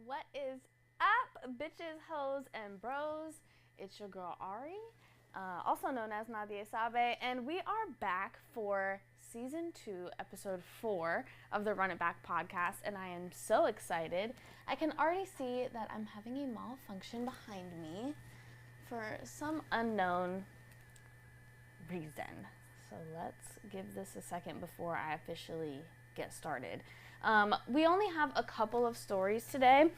What is up, bitches, hoes, and bros? It's your girl Ari, also known as Nadia Sabe, and we are back for season 2, episode 4 of the Run It Back podcast, and I am so excited. I can already see that I'm having a malfunction behind me for some unknown reason. So let's give this a second before I officially get started. We only have a couple of stories today.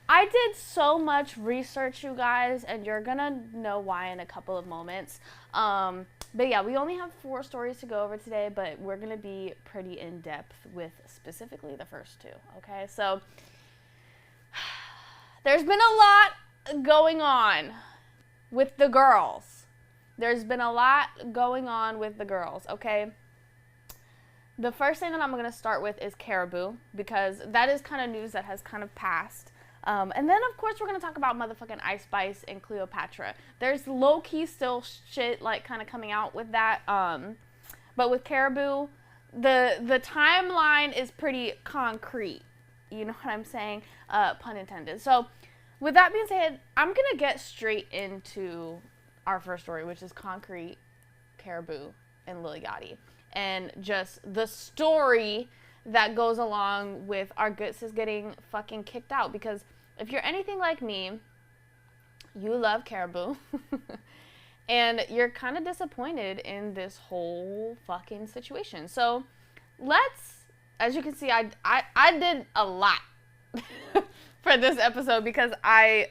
I did so much research, you guys, and you're gonna know why in a couple of moments. But yeah, we only have 4 stories to go over today, but we're gonna be pretty in depth with specifically the first 2, okay? So there's been a lot going on with the girls. Okay? The first thing that I'm going to start with is Karrahbooo, because that is kind of news that has kind of passed. And then, of course, we're going to talk about motherfucking Spice and Cleotrapa. There's low-key still shit, like, kind of coming out with that. But with Karrahbooo, the timeline is pretty concrete. You know what I'm saying? Pun intended. So, with that being said, I'm going to get straight into our first story, which is Concrete, Karrahbooo, and Lil Yachty. And just the story that goes along with our good sis getting fucking kicked out. Because if you're anything like me, you love Karrahbooo. And you're kind of disappointed in this whole fucking situation. So as you can see, I did a lot for this episode, because I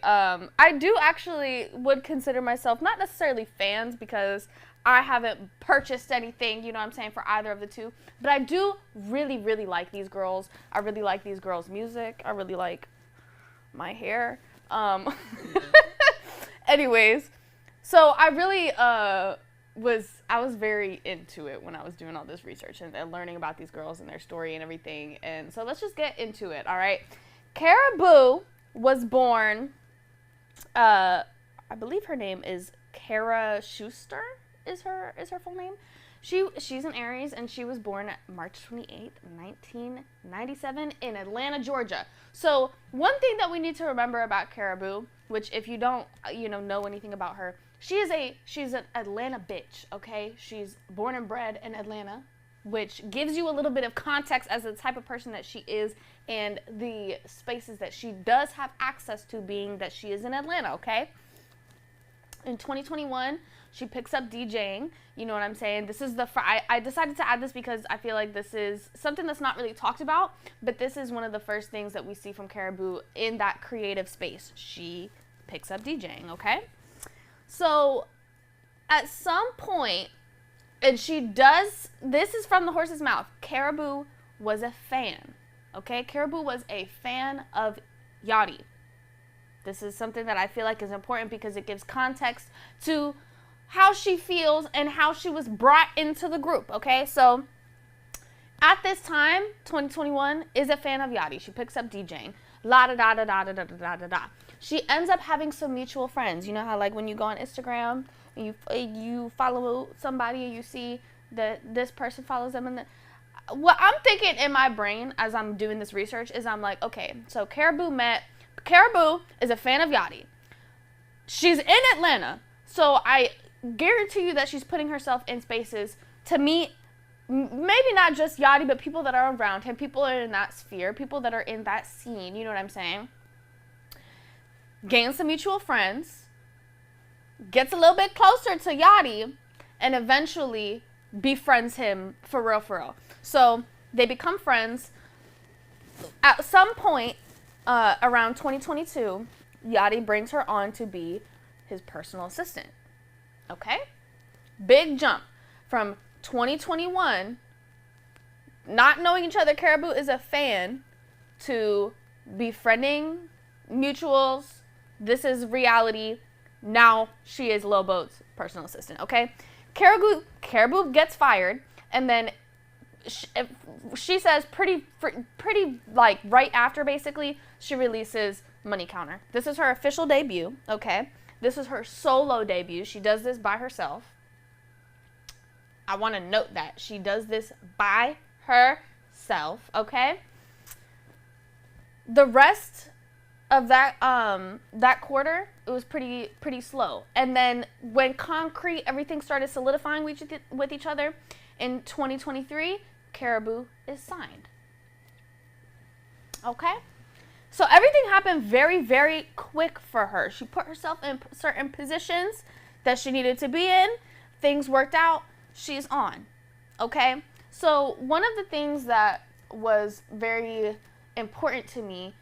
do actually would consider myself not necessarily fans, because I haven't purchased anything, you know what I'm saying, for either of the two. But I do really, really like these girls. I really like these girls' music. I really like my hair. Anyways, so I really was very into it when I was doing all this research and learning about these girls and their story and everything. And so let's just get into it, all right? Karrahbooo was born, I believe her name is Kara Schuster. Is her full name. She's an Aries, and she was born March 28th, 1997 in Atlanta, Georgia. So one thing that we need to remember about Karrahbooo, which if you don't know anything about her, she's an Atlanta bitch, okay? She's born and bred in Atlanta, which gives you a little bit of context as the type of person that she is and the spaces that she does have access to, being that she is in Atlanta, okay? In 2021, she picks up DJing. You know what I'm saying? This is I decided to add this because I feel like this is something that's not really talked about, but this is one of the first things that we see from Karrahbooo in that creative space. She picks up DJing, okay? So at some point, and this is from the horse's mouth, Karrahbooo was a fan, okay? Karrahbooo was a fan of Yachty. This is something that I feel like is important because it gives context to how she feels and how she was brought into the group, okay? So at this time, 2021, is a fan of Yachty. She picks up DJing. La-da-da-da-da-da-da-da-da-da. She ends up having some mutual friends. You know how, like, when you go on Instagram and you follow somebody and you see that this person follows them, and what I'm thinking in my brain as I'm doing this research is I'm like, okay, so Karrahbooo is a fan of Yachty. She's in Atlanta, so I guarantee you that she's putting herself in spaces to meet maybe not just Yachty, but people that are around him, people that are in that sphere, people that are in that scene, you know what I'm saying? Gains some mutual friends, gets a little bit closer to Yachty, and eventually befriends him for real. So they become friends. At some point, around 2022, Yachty brings her on to be his personal assistant. Okay? Big jump from 2021, not knowing each other, Karrahbooo is a fan, to befriending, mutuals. This is reality. Now she is Lil Boat's personal assistant. Okay? Karrahbooo gets fired, and then she says pretty like right after, basically, she releases Money Counter. This is her official debut, okay? This is her solo debut. She does this by herself. I want to note that. She does this by herself, okay? The rest of that quarter, it was pretty slow. And then when concrete, everything started solidifying with each other in 2023, Karrahbooo is signed. Okay? So everything happened very, very quick for her. She put herself in certain positions that she needed to be in. Things worked out. She's on. Okay? So one of the things that was very important to me,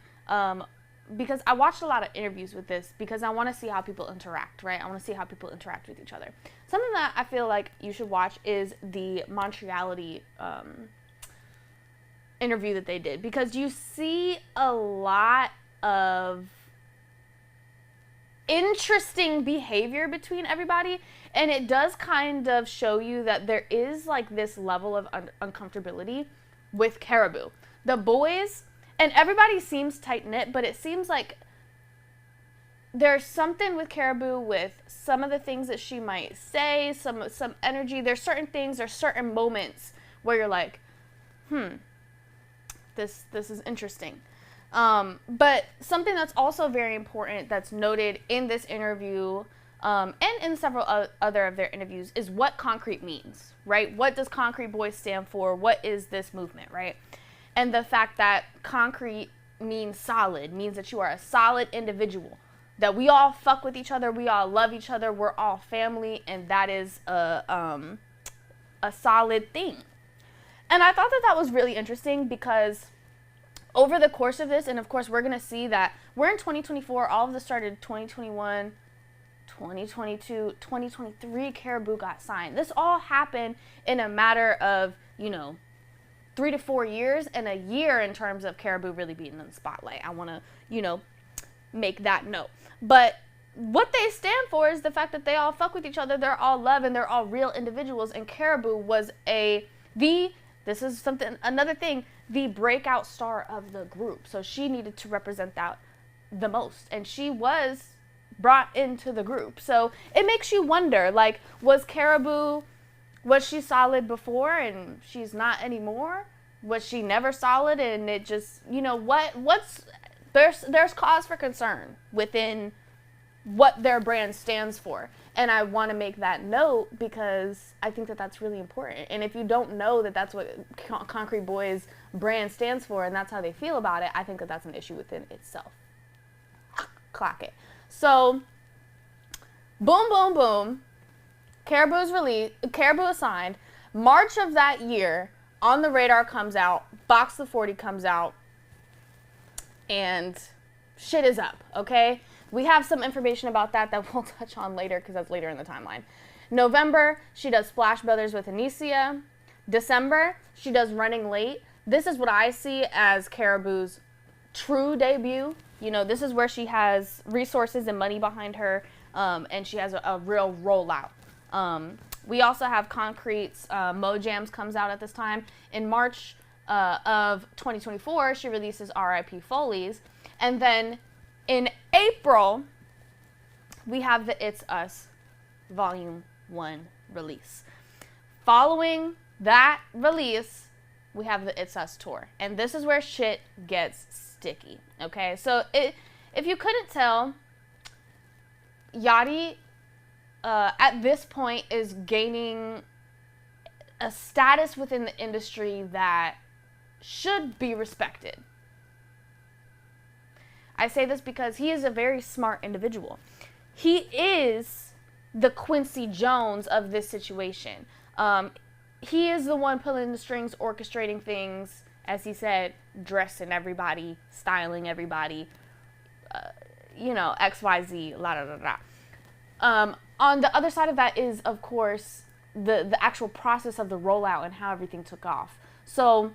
because I watched a lot of interviews with this, because I want to see how people interact, right? I want to see how people interact with each other. Something that I feel like you should watch is the Montreality interview that they did, because you see a lot of interesting behavior between everybody, and it does kind of show you that there is like this level of uncomfortability with Karrahbooo. The boys, and everybody seems tight-knit, but it seems like there's something with Karrahbooo with some of the things that she might say, some energy. There's certain things, there's certain moments where you're like, this is interesting. But something that's also very important that's noted in this interview and in several other of their interviews is what concrete means, right? What does Concrete Boys stand for? What is this movement, right? And the fact that concrete means solid, means that you are a solid individual, that we all fuck with each other, we all love each other, we're all family, and that is a solid thing. And I thought that was really interesting, because over the course of this, and of course we're going to see that we're in 2024, all of this started 2021, 2022, 2023, Karrahbooo got signed. This all happened in a matter of, 3 to 4 years, and a year in terms of Karrahbooo really being in the spotlight. I want to, make that note. But what they stand for is the fact that they all fuck with each other, they're all love, and they're all real individuals, and Karrahbooo was this is another thing, the breakout star of the group. So she needed to represent that the most, and she was brought into the group. So it makes you wonder, like, was she solid before and she's not anymore? Was she never solid and it just, there's cause for concern within what their brand stands for. And I want to make that note because I think that that's really important. And if you don't know that that's what Concrete Boys brand stands for and that's how they feel about it, I think that that's an issue within itself. Clock it. So, boom, boom, boom. Karrahbooo is signed. March of that year, On the Radar comes out, Box the 40 comes out, and shit is up, okay? We have some information about that we'll touch on later because that's later in the timeline. November, she does Splash Brothers with Anicia. December, she does Running Late. This is what I see as Karrahbooo's true debut. This is where she has resources and money behind her, and she has a real rollout. We also have Concrete's Mojams comes out at this time. In March of 2024, she releases R.I.P. Foley's. And then in April, we have the It's Us Volume 1 release. Following that release, we have the It's Us tour. And this is where shit gets sticky, okay? So if you couldn't tell, Yachty at this point is gaining a status within the industry that should be respected. I say this because he is a very smart individual. He is the Quincy Jones of this situation. He is the one pulling the strings, orchestrating things, as he said, dressing everybody, styling everybody, XYZ, la da da da. On the other side of that is, of course, the actual process of the rollout and how everything took off. So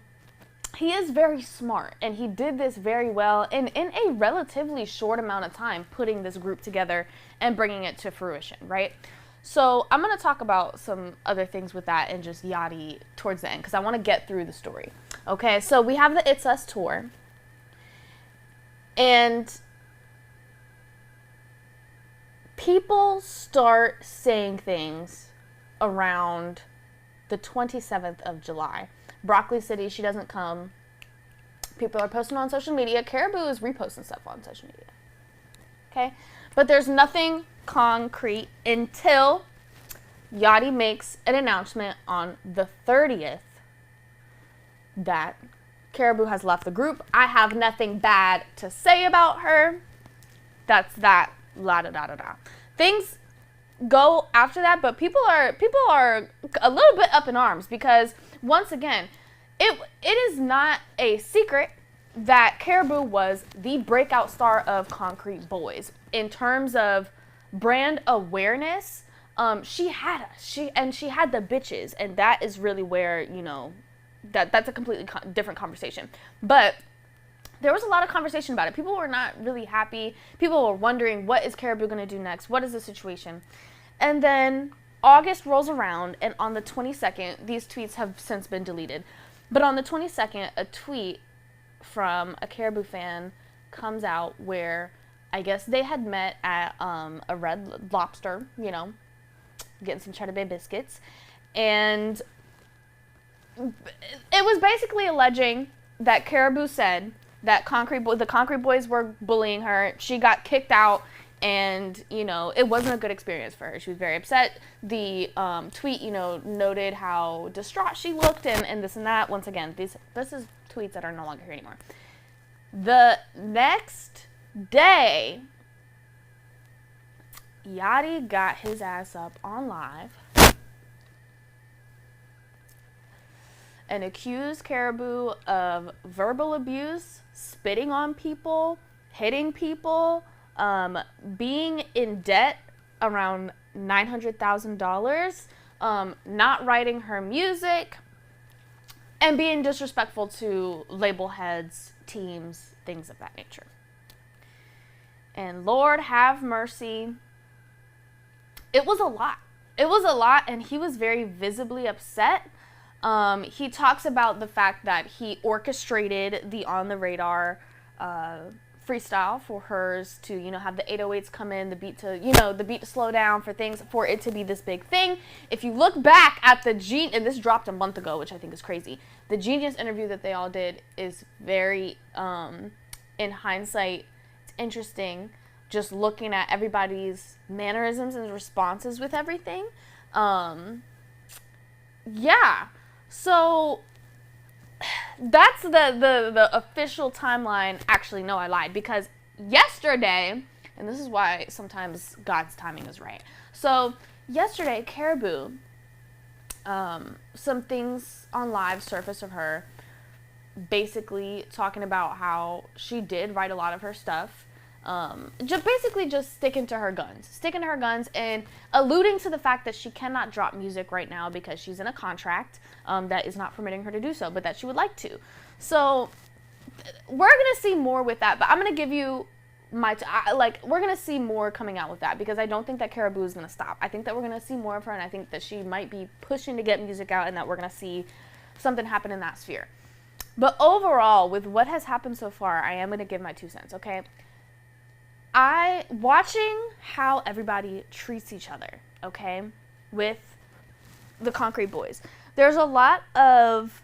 he is very smart, and he did this very well in a relatively short amount of time, putting this group together and bringing it to fruition, right? So I'm going to talk about some other things with that and just Yachty towards the end, because I want to get through the story. Okay, so we have the It's Us tour, and people start saying things around the 27th of July. Broccoli City, she doesn't come. People are posting on social media. Karrahbooo is reposting stuff on social media. Okay? But there's nothing concrete until Yachty makes an announcement on the 30th that Karrahbooo has left the group. I have nothing bad to say about her. That's that. La da da da da. Things go after that, but people are a little bit up in arms because once again, it is not a secret that Karrahbooo was the breakout star of Concrete Boys in terms of brand awareness. She had the bitches, and that is really where, you know, that's a completely different conversation. But there was a lot of conversation about it. People were not really happy. People were wondering, what is Karrahbooo going to do next? What is the situation? And then August rolls around, and on the 22nd, these tweets have since been deleted. But on the 22nd, a tweet from a Karrahbooo fan comes out where I guess they had met at a Red Lobster, you know, getting some Cheddar Bay biscuits. And it was basically alleging that Karrahbooo said that the Concrete Boys were bullying her. She got kicked out, and, you know, it wasn't a good experience for her. She was very upset. The tweet, you know, noted how distraught she looked and this and that. Once again, this is tweets that are no longer here anymore. The next day, Yachty got his ass up on live and accused Karrahbooo of verbal abuse, spitting on people, hitting people, being in debt around $900,000, not writing her music, and being disrespectful to label heads, teams, things of that nature. And Lord have mercy, it was a lot. It was a lot, and he was very visibly upset. He talks about the fact that he orchestrated the On the Radar freestyle for hers to, you know, have the 808s come in, the beat to slow down, for it to be this big thing. If you look back at and this dropped a month ago, which I think is crazy. The Genius interview that they all did is very, in hindsight, it's interesting, just looking at everybody's mannerisms and responses with everything. Yeah. So that's the official timeline. Actually, no, I lied, because yesterday, and this is why sometimes God's timing is right. So yesterday, Karrahbooo, some things on live surfaced of her, basically talking about how she did write a lot of her stuff. Just sticking to her guns and alluding to the fact that she cannot drop music right now because she's in a contract that is not permitting her to do so, but that she would like to. So we're gonna see more with that, but I'm gonna give you we're gonna see more coming out with that, because I don't think that Karrahbooo is gonna stop. I think that we're gonna see more of her, and I think that she might be pushing to get music out, and that we're gonna see something happen in that sphere. But overall, with what has happened so far, I am gonna give my 2 cents, okay? Watching how everybody treats each other, okay, with the Concrete Boys. There's a lot of,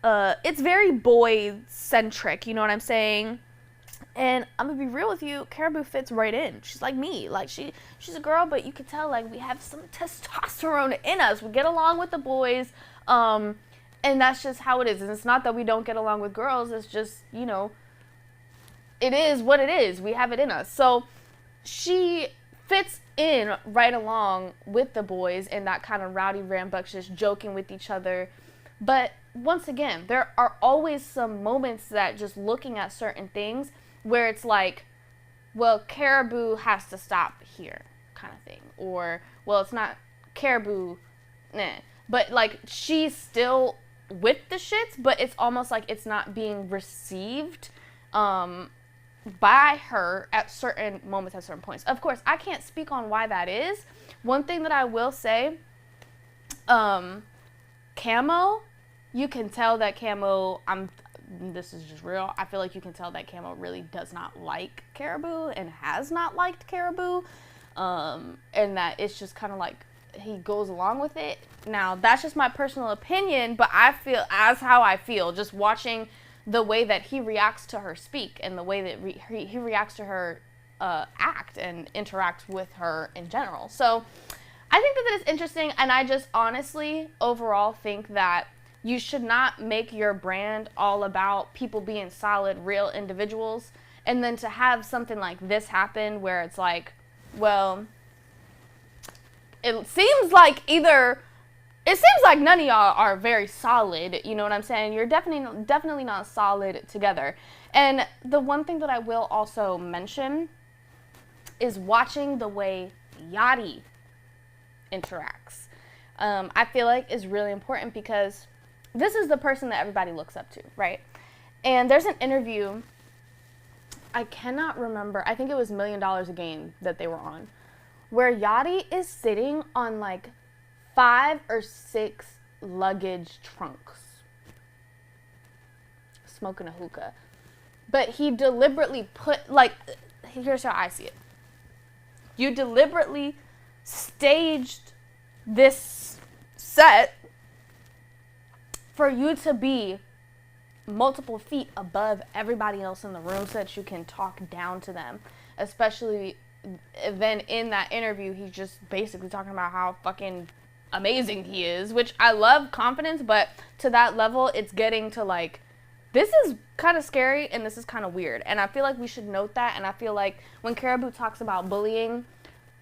it's very boy-centric, you know what I'm saying? And I'm gonna be real with you, Karrahbooo fits right in. She's like me. Like, she's a girl, but you can tell, like, we have some testosterone in us. We get along with the boys, and that's just how it is. And it's not that we don't get along with girls, it's just, you know, it is what it is. We have it in us. So she fits in right along with the boys in that kind of rowdy, rambunctious, joking with each other. But once again, there are always some moments that, just looking at certain things, where it's like, well, Karrahbooo has to stop here, kind of thing. Or, well, it's not Karrahbooo, nah. But, like, she's still with the shits, but it's almost like it's not being received by her at certain moments, at certain points. Of course, I can't speak on why that is. One thing that I will say, Camo, you can tell that Camo, this is just real, I feel like you can tell that Camo really does not like Karrahbooo and has not liked Karrahbooo, and that it's just kind of like he goes along with it. Now, that's just my personal opinion, but I feel, as how I feel, just watching the way that he reacts to her speak and the way that he reacts to her act and interact with her in general. So I think that is interesting, and I just honestly overall think that you should not make your brand all about people being solid, real individuals, and then to have something like this happen where it's like, well, it seems like none of y'all are very solid, you know what I'm saying? You're definitely not solid together. And the one thing that I will also mention is watching the way Yachty interacts. I feel like is really important because this is the person that everybody looks up to, right? And there's an interview, I cannot remember, I think it was $1 Million a Game that they were on, where Yachty is sitting on like 5 or 6 luggage trunks, smoking a hookah. But he deliberately here's how I see it. You deliberately staged this set for you to be multiple feet above everybody else in the room so that you can talk down to them. Especially then in that interview, he's just basically talking about how fucking amazing he is, which I love confidence, but to that level, it's getting to like, this is kind of scary and this is kind of weird. And I feel like we should note that. And I feel like when Karrahbooo talks about bullying,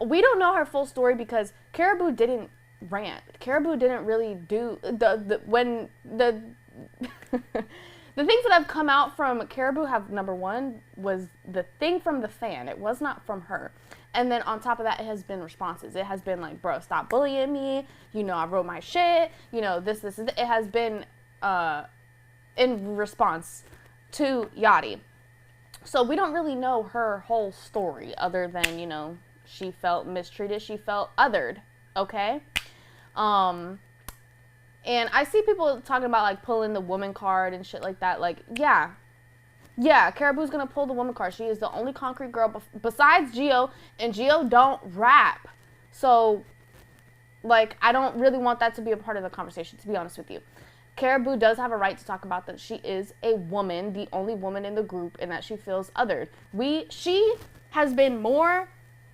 we don't know her full story because Karrahbooo didn't rant. Karrahbooo didn't really do the the things that have come out from Karrahbooo have, number one, was the thing from the fan. It was not from her. And then on top of that, it has been responses. It has been like, bro, stop bullying me. You know, I wrote my shit. You know, this. It has been in response to Yachty. So we don't really know her whole story other than, you know, she felt mistreated. She felt othered. Okay? And I see people talking about, like, pulling the woman card and shit like that. Like, yeah, Karrahbooo's gonna pull the woman card. She is the only concrete girl besides Gio, and Gio don't rap. So, like, I don't really want that to be a part of the conversation, to be honest with you. Karrahbooo does have a right to talk about that she is a woman, the only woman in the group, and that she feels othered. She has been more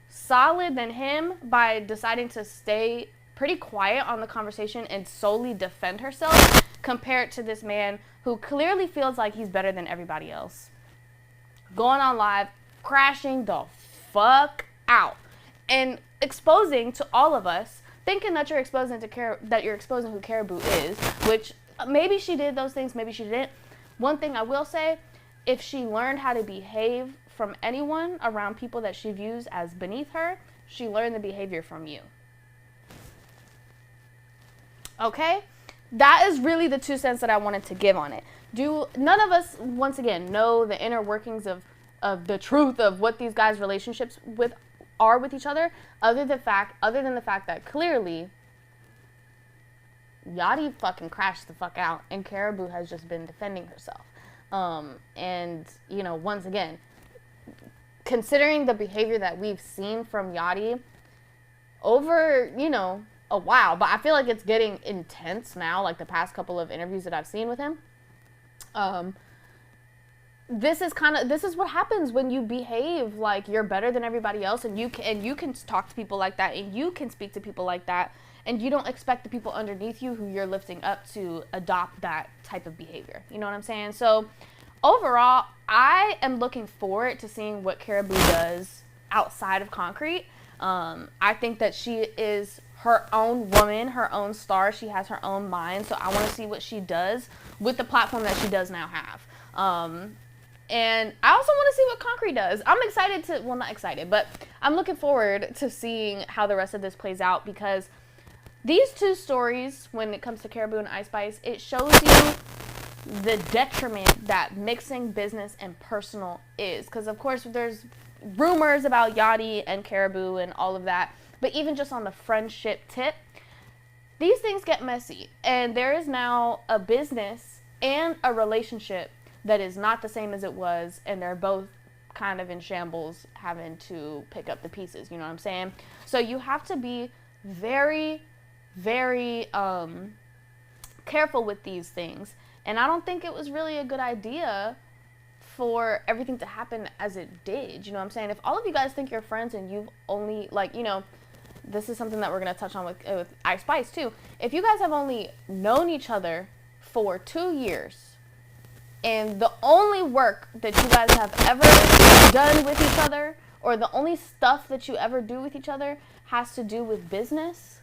solid than him by deciding to stay pretty quiet on the conversation and solely defend herself compared to this man who clearly feels like he's better than everybody else. Going on live, crashing the fuck out, and exposing to all of us, thinking that you're exposing who Karrahbooo is, which maybe she did those things, maybe she didn't. One thing I will say, if she learned how to behave from anyone around people that she views as beneath her, she learned the behavior from you. Okay? That is really the 2 cents that I wanted to give on it. None of us, once again, know the inner workings of the truth of what these guys' relationships are with each other, other than the fact that clearly Yachty fucking crashed the fuck out and Karrahbooo has just been defending herself. And, you know, once again, considering the behavior that we've seen from Yachty over, you know, a while, but I feel like it's getting intense now, like the past couple of interviews that I've seen with him. This is what happens when you behave like you're better than everybody else, and you can talk to people like that, and you can speak to people like that, and you don't expect the people underneath you who you're lifting up to adopt that type of behavior. You know what I'm saying? So overall, I am looking forward to seeing what Karrahbooo does outside of Concrete. I think that she is her own woman, her own star. She has her own mind. So I want to see what she does with the platform that she does now have. And I also want to see what Concrete does. I'm excited not excited, but I'm looking forward to seeing how the rest of this plays out, because these two stories, when it comes to Karrahbooo and Ice Spice, it shows you the detriment that mixing business and personal is. Because, of course, there's rumors about Yachty and Karrahbooo and all of that. But even just on the friendship tip, these things get messy. And there is now a business and a relationship that is not the same as it was. And they're both kind of in shambles, having to pick up the pieces. You know what I'm saying? So you have to be very, very careful with these things. And I don't think it was really a good idea for everything to happen as it did. You know what I'm saying? If all of you guys think you're friends and you've only, like, you know, this is something that we're going to touch on with Ice Spice too. If you guys have only known each other for 2 years and the only work that you guys have ever done with each other, or the only stuff that you ever do with each other has to do with business,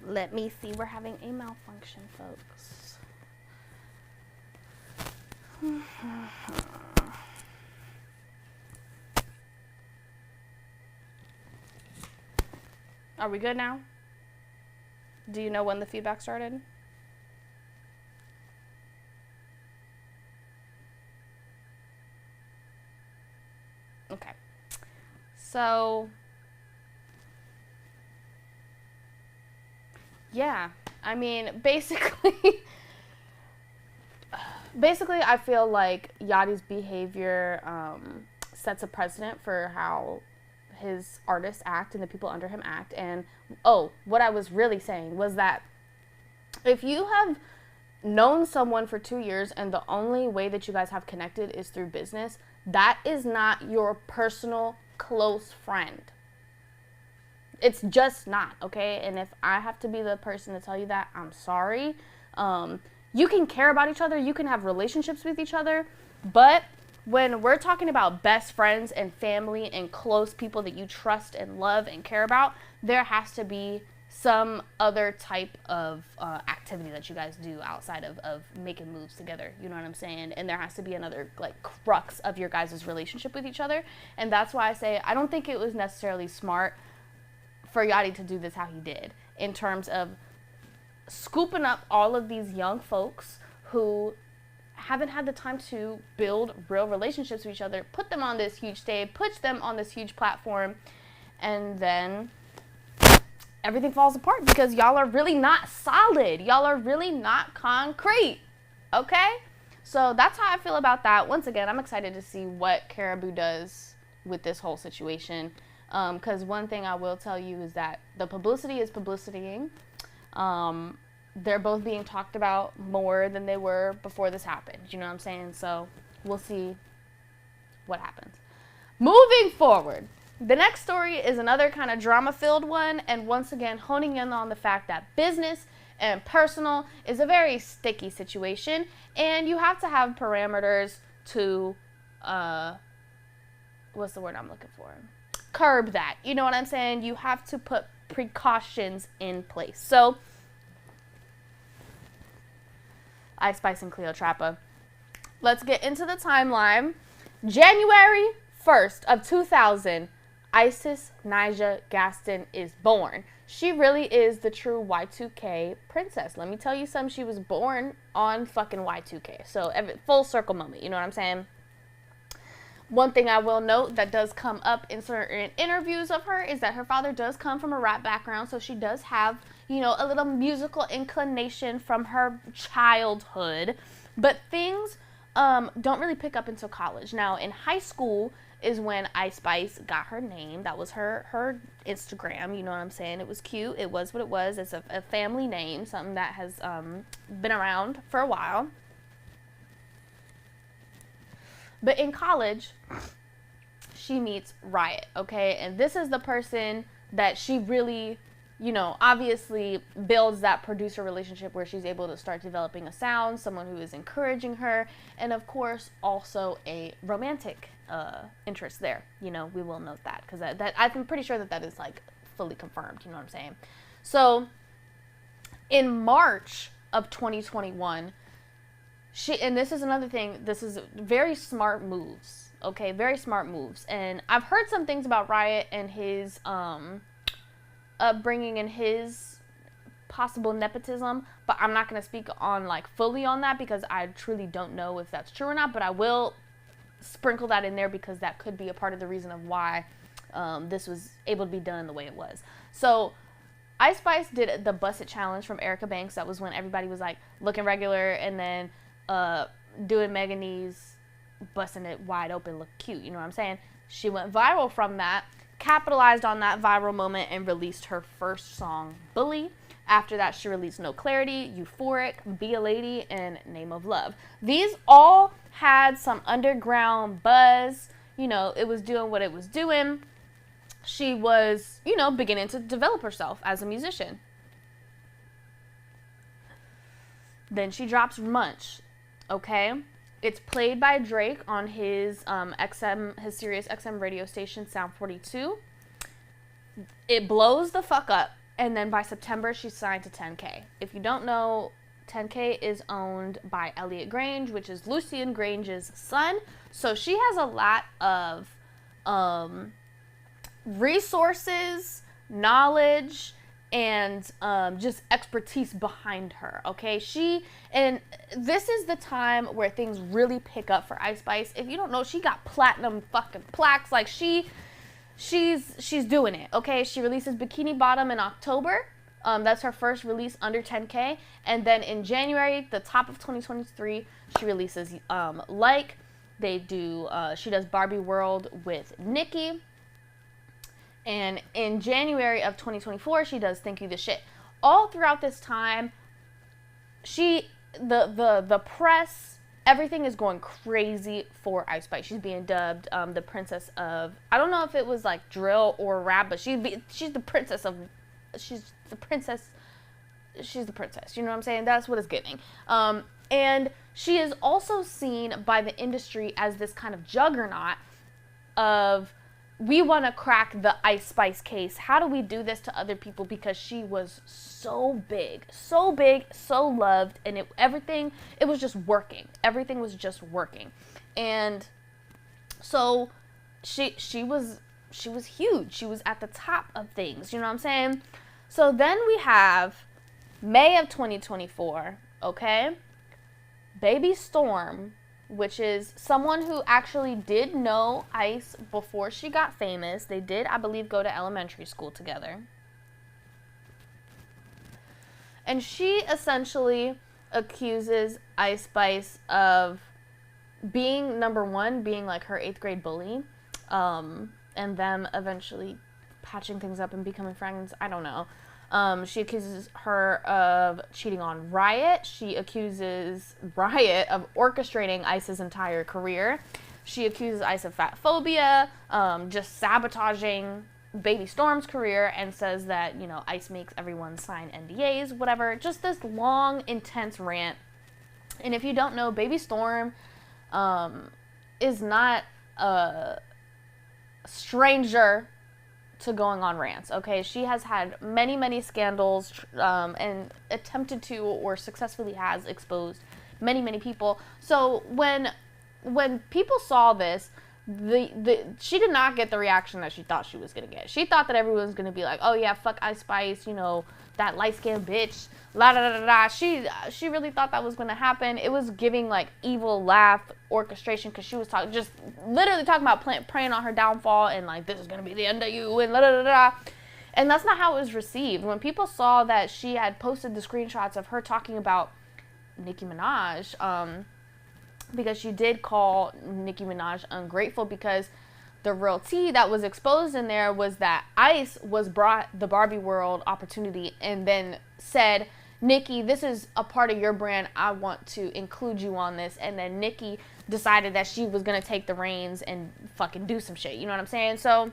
let me see, we're having a malfunction, folks. Are we good now? Do you know when the feedback started? Okay. So, yeah, I mean, basically, I feel like Yachty's behavior sets a precedent for how his artists act and the people under him act. And what I was really saying was that if you have known someone for 2 years and the only way that you guys have connected is through business, that is not your personal close friend. It's just not, okay? And if I have to be the person to tell you that, I'm sorry. You can care about each other, you can have relationships with each other, but when we're talking about best friends and family and close people that you trust and love and care about, there has to be some other type of activity that you guys do outside of making moves together. You know what I'm saying? And there has to be another, like, crux of your guys' relationship with each other. And that's why I say I don't think it was necessarily smart for Yachty to do this how he did, in terms of scooping up all of these young folks who haven't had the time to build real relationships with each other, put them on this huge stage, put them on this huge platform, and then everything falls apart because y'all are really not solid. Y'all are really not concrete, okay? So that's how I feel about that. Once again, I'm excited to see what Karrahbooo does with this whole situation, because one thing I will tell you is that the publicity is publicitying. They're both being talked about more than they were before this happened. You know what I'm saying? So we'll see what happens. Moving forward, the next story is another kind of drama-filled one, and once again honing in on the fact that business and personal is a very sticky situation, and you have to have parameters to, what's the word I'm looking for? Curb that. You know what I'm saying? You have to put precautions in place. So, Spice and Cleotrapa. Let's get into the timeline. January 1st of 2000, Isis Nyjah Gaston is born. She really is the true Y2K princess. Let me tell you something. She was born on fucking Y2K. So, full circle moment. You know what I'm saying? One thing I will note that does come up in certain interviews of her is that her father does come from a rap background, so she does have, you know, a little musical inclination from her childhood. But things don't really pick up until college. Now, in high school is when Ice Spice got her name. That was her Instagram, you know what I'm saying? It was cute. It was what it was. It's a family name, something that has been around for a while. But in college, she meets Riot, okay? And this is the person that she really, you know, obviously builds that producer relationship where she's able to start developing a sound, someone who is encouraging her, and of course, also a romantic interest there. You know, we will note that, because that I'm pretty sure that is, like, fully confirmed, you know what I'm saying? So, in March of 2021, and this is another thing, this is very smart moves, okay, very smart moves. And I've heard some things about Riot and his upbringing and his possible nepotism, but I'm not going to speak on, like, fully on that because I truly don't know if that's true or not, but I will sprinkle that in there because that could be a part of the reason of why this was able to be done the way it was. So Ice Spice did the Bust It Challenge from Erica Banks. That was when everybody was, like, looking regular, and then doing Meganese, busting it wide open, look cute, you know what I'm saying? She went viral from that, capitalized on that viral moment and released her first song, Bully. After that, she released No Clarity, Euphoric, Be a Lady, and Name of Love. These all had some underground buzz. You know, it was doing what it was doing. She was, you know, beginning to develop herself as a musician. Then she drops Munch, okay? It's played by Drake on his his Sirius XM radio station, Sound 42. It blows the fuck up. And then by September, she's signed to 10K. If you don't know, 10K is owned by Elliot Grange, which is Lucian Grange's son. So she has a lot of resources, knowledge, and just expertise behind her, okay? And this is the time where things really pick up for Ice Spice. If you don't know, she got platinum fucking plaques. Like, she's doing it, okay? She releases Bikini Bottom in October. That's her first release under 10K. And then in January, the top of 2023, she releases Like. She does Barbie World with Nicki. And in January of 2024, she does Thank You the Shit. All throughout this time, the press, everything is going crazy for Ice Spice. She's being dubbed the princess of, I don't know if it was like drill or rap, but she's the princess. You know what I'm saying? That's what it's giving. And she is also seen by the industry as this kind of juggernaut of, we want to crack the Ice Spice case. How do we do this to other people? Because she was so big, so loved, and it was just working. Everything was just working. And so she was huge. She was at the top of things, you know what I'm saying? So then we have May of 2024, okay? Baby Storm, which is someone who actually did know Ice before she got famous. They did, I believe, go to elementary school together. And she essentially accuses Ice Spice of being, number one, being like her 8th grade bully, and them eventually patching things up and becoming friends. I don't know. She accuses her of cheating on Riot. She accuses Riot of orchestrating Ice's entire career. She accuses Ice of fat phobia, just sabotaging Baby Storm's career, and says that, you know, Ice makes everyone sign NDAs, whatever. Just this long, intense rant. And if you don't know, Baby Storm is not a stranger to going on rants, okay? She has had many scandals and attempted to, or successfully has, exposed many people. So when people saw this, she did not get the reaction that she thought she was gonna get. She thought that everyone was gonna be like, oh yeah, fuck Ice Spice, you know, that light-skinned bitch, la da da da. She really thought that was gonna happen. It was giving like evil laugh orchestration, because she was just literally talking about praying on her downfall and like, this is gonna be the end of you and la da da da. And that's not how it was received. When people saw that she had posted the screenshots of her talking about Nicki Minaj, because she did call Nicki Minaj ungrateful, because the real tea that was exposed in there was that Ice was brought the Barbie World opportunity and then said, Nicki, this is a part of your brand. I want to include you on this. And then Nicki decided that she was going to take the reins and fucking do some shit. You know what I'm saying? So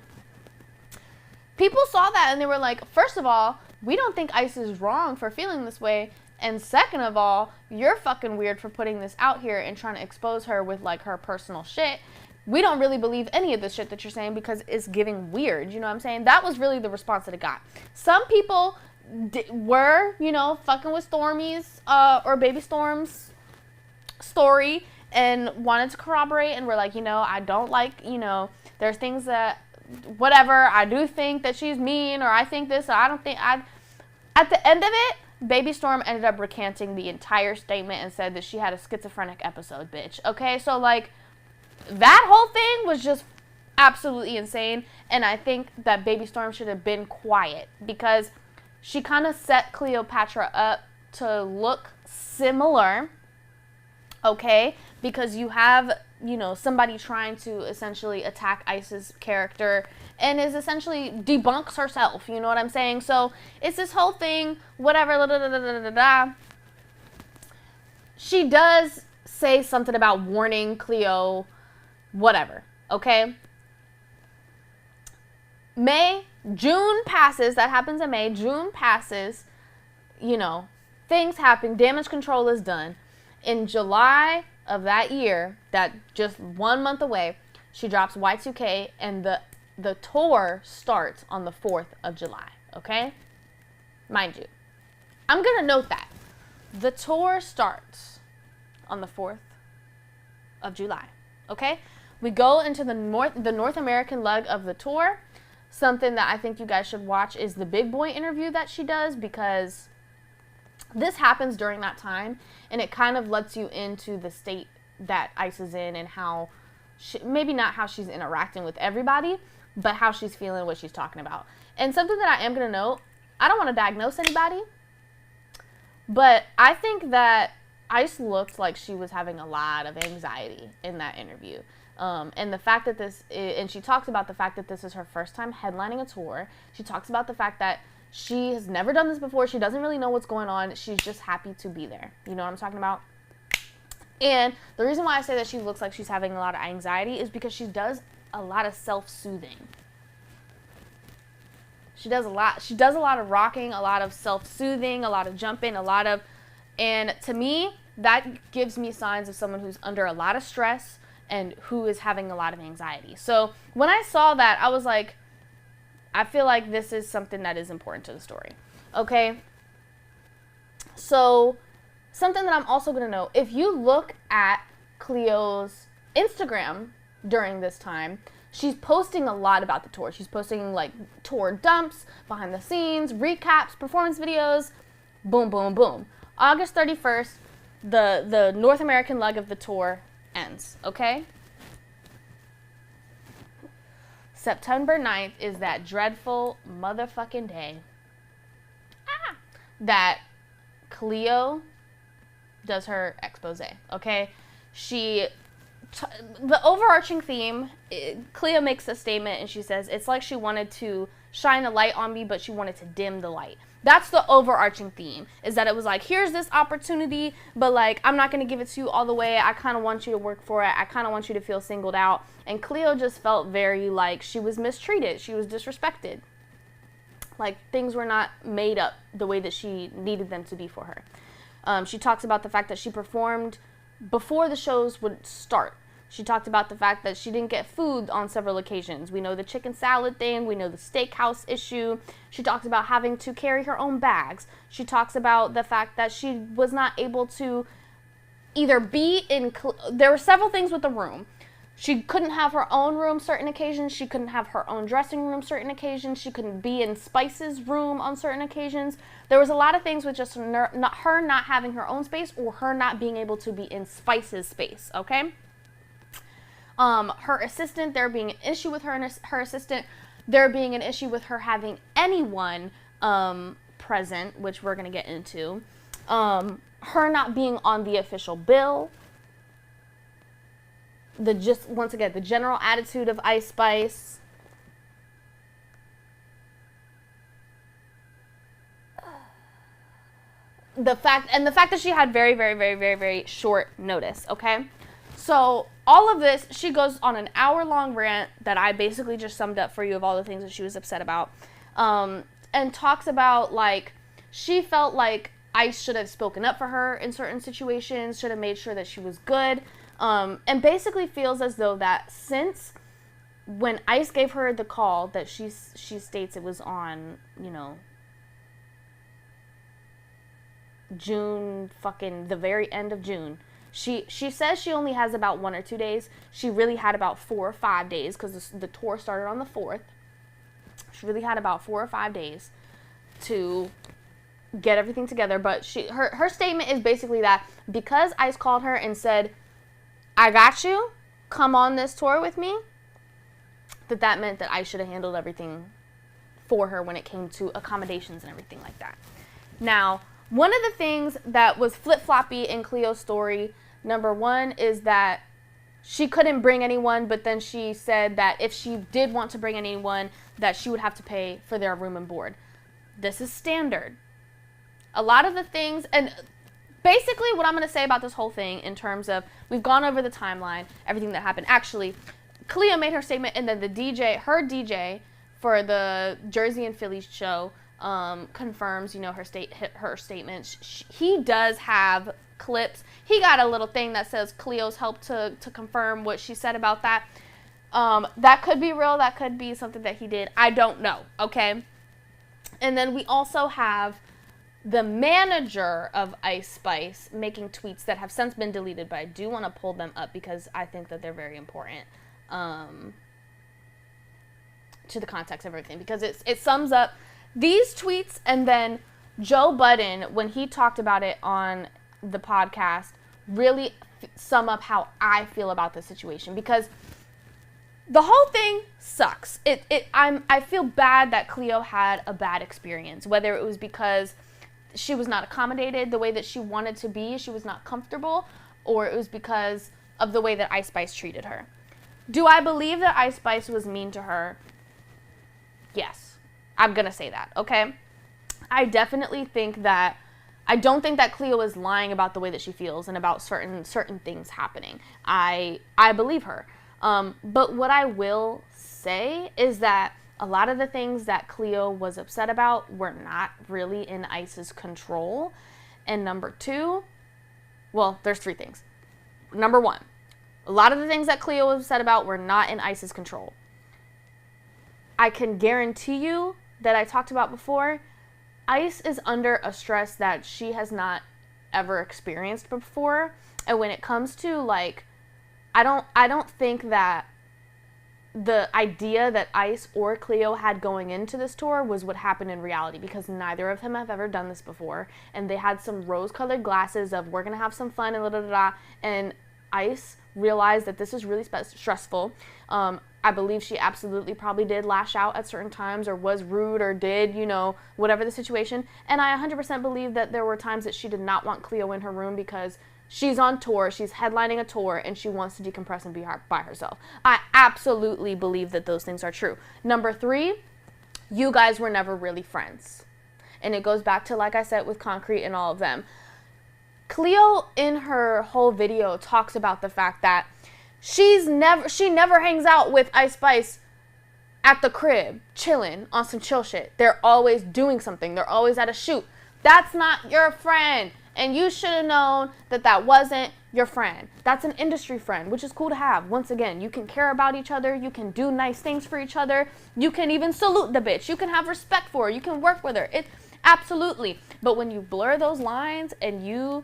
people saw that and they were like, first of all, we don't think Ice is wrong for feeling this way. And second of all, you're fucking weird for putting this out here and trying to expose her with like her personal shit. We don't really believe any of the shit that you're saying because it's giving weird. You know what I'm saying? That was really the response that it got. Some people were, you know, fucking with Stormy's or Baby Storm's story and wanted to corroborate and were like, you know, I don't like, you know, there's things that, whatever, I do think that she's mean, or I think this, or I don't think, at the end of it, Baby Storm ended up recanting the entire statement and said that she had a schizophrenic episode, bitch. Okay, so like, that whole thing was just absolutely insane, and I think that Baby Storm should have been quiet because she kind of set Cleopatra up to look similar, okay? Because you have somebody trying to essentially attack Ice's character and is essentially debunks herself. You know what I'm saying? So it's this whole thing, whatever. She does say something about warning Cleo, whatever. Okay. June passes. That happens in May. June passes. Things happen. Damage control is done. In July of that year, that just 1 month away, she drops Y2K, and the tour starts on the 4th of July, okay? Mind you, I'm going to note that. The tour starts on the 4th of July, okay? We go into the North American leg of the tour. Something that I think you guys should watch is the Big Boy interview that she does, because this happens during that time, and it kind of lets you into the state that Ice is in and how, maybe not how she's interacting with everybody, but how she's feeling, what she's talking about. And something that I am going to note, I don't want to diagnose anybody, but I think that Ice looked like she was having a lot of anxiety in that interview. And the fact that and she talks about the fact that this is her first time headlining a tour. She talks about the fact that she has never done this before. She doesn't really know what's going on. She's just happy to be there. You know what I'm talking about? And the reason why I say that she looks like she's having a lot of anxiety is because she does a lot of self-soothing. She does a lot of rocking, a lot of self-soothing, a lot of jumping, and to me, that gives me signs of someone who's under a lot of stress and who is having a lot of anxiety. So when I saw that, I was like, I feel like this is something that is important to the story. Okay? So something that I'm also going to know, if you look at Cleo's Instagram during this time, she's posting a lot about the tour. She's posting like tour dumps, behind the scenes, recaps, performance videos, boom, boom, boom. August 31st, the North American leg of the tour ends, okay? September 9th is that dreadful motherfucking day that Cleo does her expose, okay? The overarching theme, Cleo makes a statement and she says, it's like she wanted to shine a light on me, but she wanted to dim the light. That's the overarching theme, is that it was like, here's this opportunity, but like, I'm not going to give it to you all the way. I kind of want you to work for it. I kind of want you to feel singled out. And Cleo just felt very like she was mistreated. She was disrespected. Like, things were not made up the way that she needed them to be for her. She talks about the fact that she performed before the shows would start. She talked about the fact that she didn't get food on several occasions. We know the chicken salad thing. We know the steakhouse issue. She talks about having to carry her own bags. She talks about the fact that she was not able to either be in... There were several things with the room. She couldn't have her own room certain occasions. She couldn't have her own dressing room certain occasions. She couldn't be in Spice's room on certain occasions. There was a lot of things with just her not having her own space, or her not being able to be in Spice's space, okay? Her assistant, there being an issue with her and her assistant, there being an issue with her having anyone present, which we're going to get into. Her not being on the official bill. Once again, the general attitude of Ice Spice. The fact that she had very, very, very, very, very short notice, okay? So all of this, she goes on an hour-long rant that I basically just summed up for you of all the things that she was upset about, and talks about, like, she felt like Ice should have spoken up for her in certain situations, should have made sure that she was good, and basically feels as though that since when Ice gave her the call that she states it was on, June, fucking the very end of June. She says she only has about 1 or 2 days. She really had about 4 or 5 days because the tour started on the 4th. She really had about 4 or 5 days to get everything together. But her statement is basically that because Ice called her and said, I got you, come on this tour with me, that meant that Ice should have handled everything for her when it came to accommodations and everything like that. Now, one of the things that was flip-floppy in Cleo's story, number one, is that she couldn't bring anyone, but then she said that if she did want to bring anyone, that she would have to pay for their room and board. This is standard. A lot of the things, and basically what I'm going to say about this whole thing in terms of, we've gone over the timeline, everything that happened. Actually, Cleo made her statement, and then her DJ for the Jersey and Philly show confirms, her statements. He does have clips. He got a little thing that says Cleo's helped to confirm what she said about that. That could be real. That could be something that he did. I don't know. Okay. And then we also have the manager of Ice Spice making tweets that have since been deleted, but I do want to pull them up because I think that they're very important to the context of everything, because it sums up these tweets, and then Joe Budden, when he talked about it on the podcast, really sum up how I feel about the situation, because the whole thing sucks. I feel bad that Cleo had a bad experience, whether it was because she was not accommodated the way that she wanted to be, she was not comfortable, or it was because of the way that Ice Spice treated her. Do I believe that Ice Spice was mean to her? Yes. I'm going to say that, okay? I definitely think that, I don't think that Cleo is lying about the way that she feels and about certain things happening. I believe her. But what I will say is that a lot of the things that Cleo was upset about were not really in Ice's control. And number two, well, there's three things. Number one, a lot of the things that Cleo was upset about were not in Ice's control. I can guarantee you that I talked about before, Ice is under a stress that she has not ever experienced before. And when it comes to, like, I don't think that the idea that Ice or Cleo had going into this tour was what happened in reality, because neither of them have ever done this before, and they had some rose-colored glasses of we're gonna have some fun and da-da-da-da, and Ice realized that this is really stressful. I believe she absolutely probably did lash out at certain times, or was rude, or did, whatever the situation, and I 100% believe that there were times that she did not want Cleo in her room because she's on tour, she's headlining a tour, and she wants to decompress and be by herself. I absolutely believe that those things are true. Number three, you guys were never really friends. And it goes back to, like I said, with Concrete and all of them. Cleo, in her whole video, talks about the fact that she never hangs out with Ice Spice at the crib, chilling on some chill shit. They're always doing something. They're always at a shoot. That's not your friend. And you should have known that that wasn't your friend. That's an industry friend, which is cool to have. Once again, you can care about each other. You can do nice things for each other. You can even salute the bitch. You can have respect for her. You can work with her. Absolutely. But when you blur those lines and you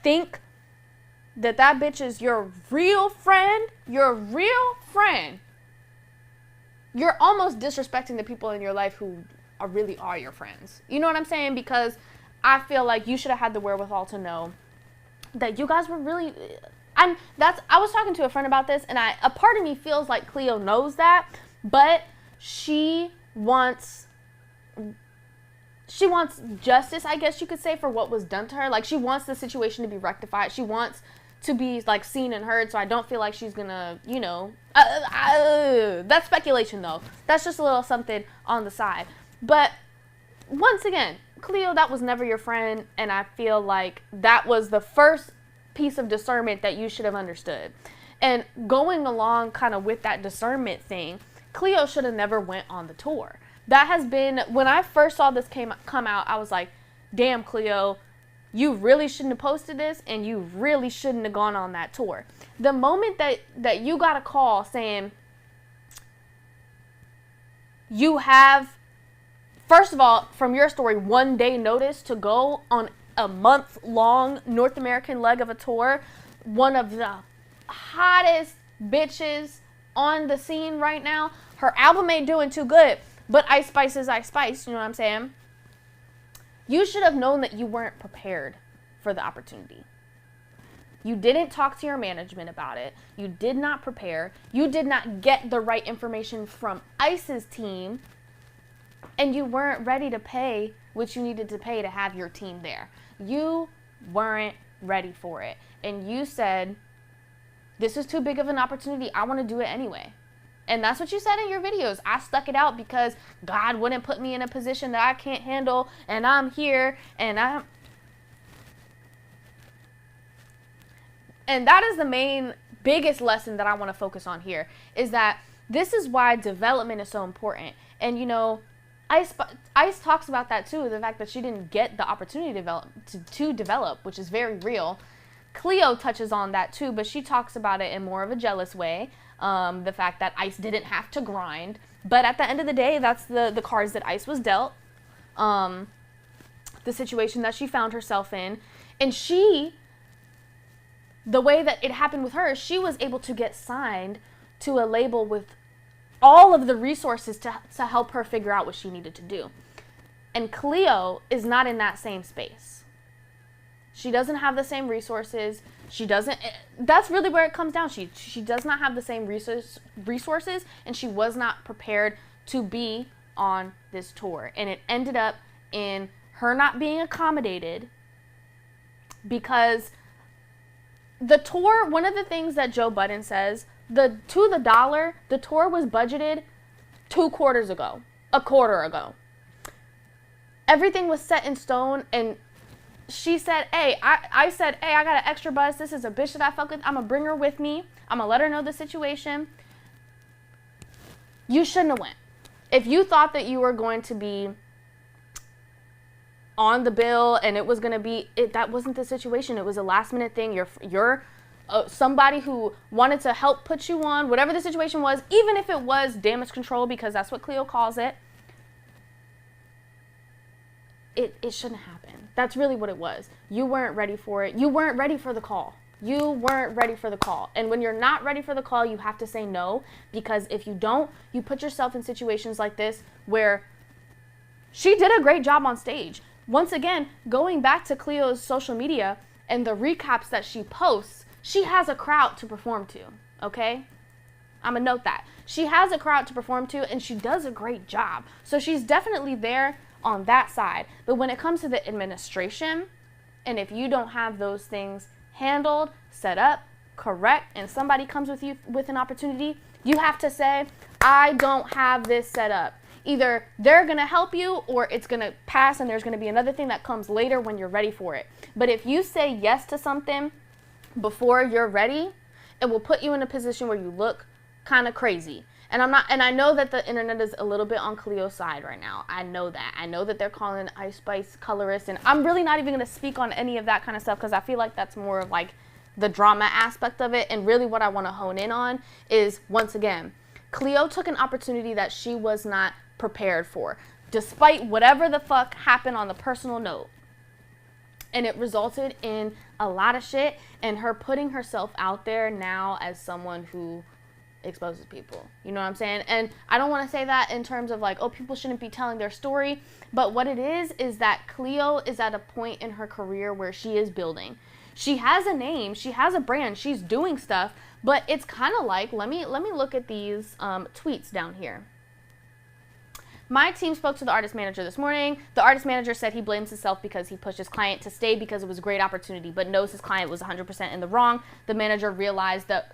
think that bitch is your real friend, you're almost disrespecting the people in your life who really are your friends. You know what I'm saying? Because I feel like you should have had the wherewithal to know that you guys were really, I was talking to a friend about this, and a part of me feels like Cleo knows that, but she wants justice, I guess you could say, for what was done to her. Like, she wants the situation to be rectified. She wants to be, like, seen and heard, so I don't feel like she's gonna, that's speculation, though. That's just a little something on the side. But once again, Cleo, that was never your friend, and I feel like that was the first piece of discernment that you should have understood. And going along kind of with that discernment thing, Cleo should have never went on the tour. That has been, when I first saw this come out, I was like, damn, Cleo, you really shouldn't have posted this, and you really shouldn't have gone on that tour. The moment that you got a call saying you have, first of all, from your story, 1 day notice to go on a month-long North American leg of a tour, one of the hottest bitches on the scene right now. Her album ain't doing too good, but Ice Spice is Ice Spice, you know what I'm saying? You should have known that you weren't prepared for the opportunity. You didn't talk to your management about it. You did not prepare. You did not get the right information from Ice's team. And you weren't ready to pay what you needed to pay to have your team there. You weren't ready for it. And you said, This is too big of an opportunity. I want to do it anyway. And that's what you said in your videos. I stuck it out because God wouldn't put me in a position that I can't handle, and I'm here, and that is the biggest lesson that I want to focus on here, is that this is why development is so important. And, you know, Ice talks about that too, the fact that she didn't get the opportunity to develop, which is very real. Cleo touches on that too, but she talks about it in more of a jealous way. The fact that Ice didn't have to grind. But at the end of the day, that's the cards that Ice was dealt. The situation that she found herself in. And the way that it happened with her, she was able to get signed to a label with all of the resources to help her figure out what she needed to do. And Cleo is not in that same space. She doesn't have the same resources. That's really where it comes down. She does not have the same resources, and she was not prepared to be on this tour. And it ended up in her not being accommodated because the tour, one of the things that Joe Budden says, to the dollar, the tour was budgeted a quarter ago. Everything was set in stone, and she said, I said, I got an extra bus. This is a bitch that I fuck with. I'm going to bring her with me. I'm going to let her know the situation. You shouldn't have went. If you thought that you were going to be on the bill and it was going to be, that wasn't the situation. It was a last minute thing. You're somebody who wanted to help put you on, whatever the situation was, even if it was damage control, because that's what Cleo calls it. It shouldn't happen. That's really what it was. You weren't ready for it. You weren't ready for the call. You weren't ready for the call. And when you're not ready for the call, you have to say no, because if you don't, you put yourself in situations like this where she did a great job on stage. Once again, going back to Cleo's social media and the recaps that she posts, she has a crowd to perform to, okay? I'm going to note that. She has a crowd to perform to, and she does a great job. So she's definitely there on that side. But when it comes to the administration, and if you don't have those things handled, set up, correct, and somebody comes with you with an opportunity, you have to say, I don't have this set up. Either they're going to help you, or it's going to pass and there's going to be another thing that comes later when you're ready for it. But if you say yes to something before you're ready, it will put you in a position where you look kind of crazy. And I know that the internet is a little bit on Cleo's side right now. I know that. I know that they're calling Ice Spice colorist, and I'm really not even going to speak on any of that kind of stuff because I feel like that's more of like the drama aspect of it. And really what I want to hone in on is, once again, Cleo took an opportunity that she was not prepared for, despite whatever the fuck happened on the personal note. And it resulted in a lot of shit, and her putting herself out there now as someone who exposes people. You know what I'm saying? And I don't want to say that in terms of like, oh, people shouldn't be telling their story. But what it is that Cleo is at a point in her career where she is building. She has a name. She has a brand. She's doing stuff. But it's kind of like, let me look at these tweets down here. My team spoke to the artist manager this morning. The artist manager said he blames himself because he pushed his client to stay because it was a great opportunity, but knows his client was 100% in the wrong. The manager realized that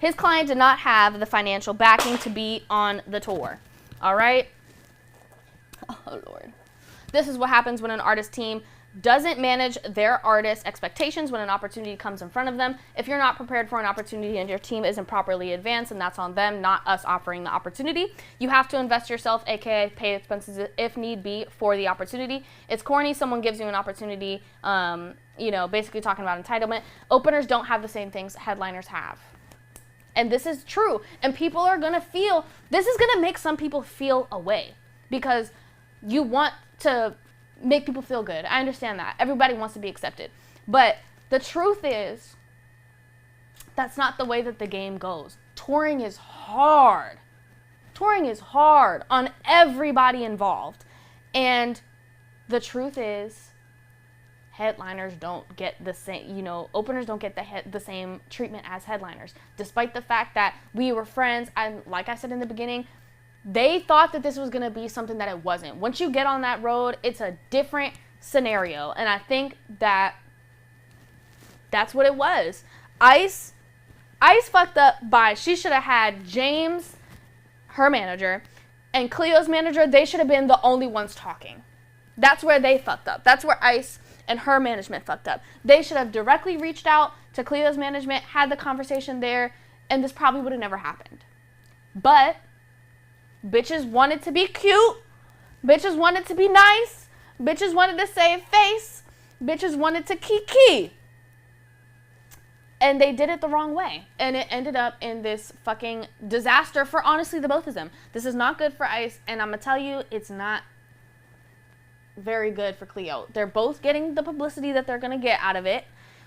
his client did not have the financial backing to be on the tour. All right? Oh, Lord. This is what happens when an artist team doesn't manage their artist expectations when an opportunity comes in front of them. If you're not prepared for an opportunity and your team isn't properly advanced, and that's on them, not us offering the opportunity. You have to invest yourself, aka pay expenses if need be for the opportunity. It's corny. Someone gives you an opportunity, basically talking about entitlement. Openers don't have the same things headliners have. And this is true. And people are going to feel, this is going to make some people feel away because you want to make people feel good. I understand that. Everybody wants to be accepted. But the truth is, that's not the way that the game goes. Touring is hard. Touring is hard on everybody involved. And the truth is, headliners don't get the same, openers don't get the same treatment as headliners. Despite the fact that we were friends, and like I said in the beginning, they thought that this was going to be something that it wasn't. Once you get on that road, it's a different scenario. And I think that that's what it was. Ice Ice fucked up by, she should have had James, her manager, and Cleo's manager. They should have been the only ones talking. That's where they fucked up. That's where Ice and her management fucked up. They should have directly reached out to Cleo's management, had the conversation there, and this probably would have never happened. But bitches wanted to be cute. Bitches wanted to be nice. Bitches wanted to save face. Bitches wanted to kiki. And they did it the wrong way. And it ended up in this fucking disaster for, honestly, the both of them. This is not good for Ice, and I'm going to tell you, it's not very good for Cleo. They're both getting the publicity that they're going to get out of it.